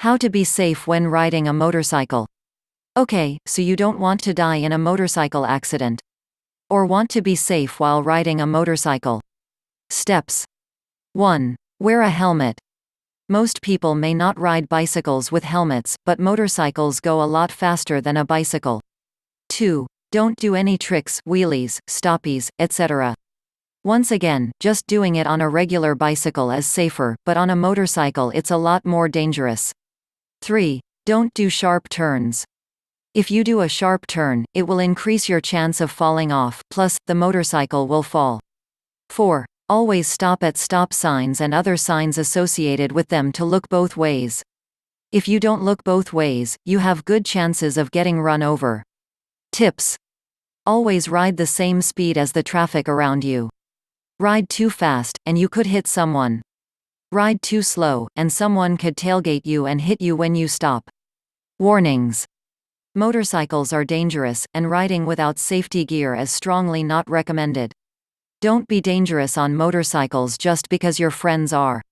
How to be safe when riding a motorcycle. Okay, so you don't want to die in a motorcycle accident. Or want to be safe while riding a motorcycle. Steps. 1. Wear a helmet. Most people may not ride bicycles with helmets, but motorcycles go a lot faster than a bicycle. 2. Don't do any tricks, wheelies, stoppies, etc. Once again, just doing it on a regular bicycle is safer, but on a motorcycle it's a lot more dangerous. 3. Don't do sharp turns. If you do a sharp turn, it will increase your chance of falling off, plus, the motorcycle will fall. 4. Always stop at stop signs and other signs associated with them to look both ways. If you don't look both ways, you have good chances of getting run over. Tips. Always ride the same speed as the traffic around you. Ride too fast, and you could hit someone. Ride too slow, and someone could tailgate you and hit you when you stop. Warnings. Motorcycles are dangerous, and riding without safety gear is strongly not recommended. Don't be dangerous on motorcycles just because your friends are.